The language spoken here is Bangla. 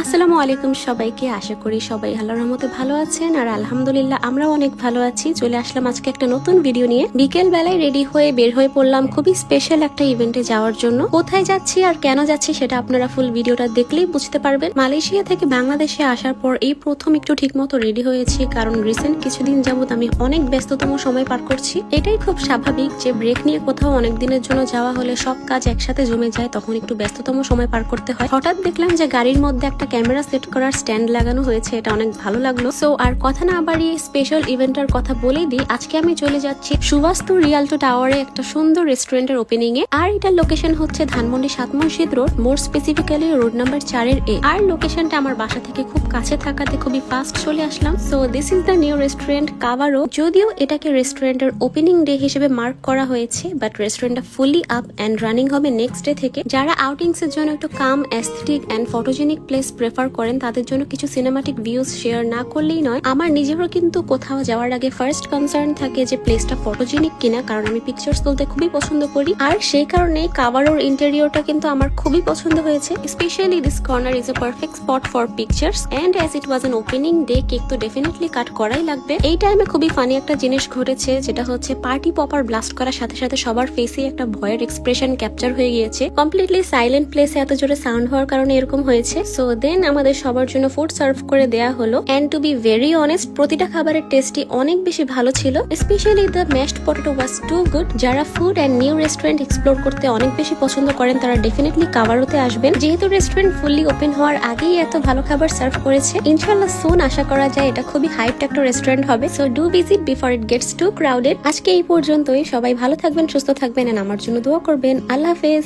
আসসালামু আলাইকুম সবাইকে। আশা করি সবাই আল্লাহর রহমতে ভালো আছেন, আর আলহামদুলিল্লাহ আমরাও অনেক ভালো আছি। চলে আসলাম আজকে একটা নতুন ভিডিও নিয়ে। বিকেল বেলায় রেডি হয়ে বের হয়ে পড়লাম খুবই স্পেশাল একটা ইভেন্টে যাওয়ার জন্য। কোথায় যাচ্ছি আর কেন যাচ্ছি সেটা আপনারা ফুল ভিডিওটা দেখলেই বুঝতে পারবেন। মালয়েশিয়া থেকে বাংলাদেশে আসার পর এই প্রথম একটু ঠিক মতো রেডি হয়েছি, কারণ রিসেন্ট কিছুদিন যাবত আমি অনেক ব্যস্ততম সময় পার করছি। এটাই খুব স্বাভাবিক যে ব্রেক নিয়ে কোথাও অনেক দিনের জন্য যাওয়া হলে সব কাজ একসাথে জমে যায়, তখন একটু ব্যস্ততম সময় পার করতে হয়। হঠাৎ দেখলাম যে গাড়ির মধ্যে একটা ক্যামেরা সেট করার স্ট্যান্ড লাগানো হয়েছে, এটা অনেক ভালো লাগলো। সো আর কথা না বাড়িয়ে স্পেশাল ইভেন্টের কথা বলেই দিই। আজকে আমি চলে যাচ্ছি সুবাস্তু রিয়ালটো টাওয়ারে একটা সুন্দর রেস্টুরেন্টের ওপেনিং এ। আর এটার লোকেশন হচ্ছে ধানমন্ডি 7 মসজিদ রোড, মোর স্পেসিফিক্যালি রোড নাম্বার 4-এ। আর লোকেশনটা আমার বাসা থেকে খুব কাছে থাকাতে খুবই ফাস্ট চলে আসলাম। So this is the new restaurant কাভারো। যদিও এটাকে রেস্টুরেন্টের ওপেনিং ডে হিসেবে মার্ক করা হয়েছে, বাট রেস্টুরেন্টটা ফুলি আপ এন্ড রানিং হবে নেক্সট ডে থেকে। যারা আউটিংস এর জন্য একটু calm, aesthetic and photogenic place prefer করেন তাদের জন্য কিছু সিনেমাটিক ভিউজ শেয়ার না করলেই নয়। আমার নিজেরও কিন্তু কোথাও যাওয়ার আগে ফার্স্ট কনসার্ন থাকে যে প্লেসটা ফটোজেনিক কিনা, কারণ আমি পিকচার্স তুলতে খুবই পছন্দ করি। আর সেই কারণে কাভারোর ইন্টেরিয়রটা কিন্তু আমার খুবই পছন্দ হয়েছে। Specially this corner is a perfect spot for pictures and as it was an opening day, cake তো ডেফিনেটলি কাট করাই লাগবে। এই টাইমে খুবই ফানি একটা জিনিস ঘটেছে, যেটা হচ্ছে পার্টি পপার ব্লাস্ট করার সাথে সাথে সবার ফেসে একটা ভয়ের এক্সপ্রেশন ক্যাপচার হয়ে গিয়েছে। কমপ্লিটলি সাইলেন্ট প্লেসে এত জোরে সাউন্ড হওয়ার কারণে এরকম হয়েছে। সো দেন আমাদের সবার জন্য ফুড সার্ভ করে দেয়া হলো। And to be very honest, প্রতিটা খাবারের টেস্টই অনেক বেশি ভালো ছিল। Specially the mashed potato was too good. যারা food and new restaurant explore করতে অনেক বেশি পছন্দ করেন তারা ডেফিনেটলি কাভারোতে আসবেন। যেহেতু রেস্টুরেন্ট ফুললি ওপেন হওয়ার আগেই এত ভালো খাবার সার্ভ করেছে, ইনশাআল্লাহ সুন আশা করা যায় এটা খুবই হাইপড একটা রেস্টুরেন্ট হবে। So do visit before it gets two crowded. আজকে এই পর্যন্তই। সবাই ভালো থাকবেন, সুস্থ থাকবেন এন্ড আমার জন্য দোয়া করবেন। আল্লাহ হাফেজ।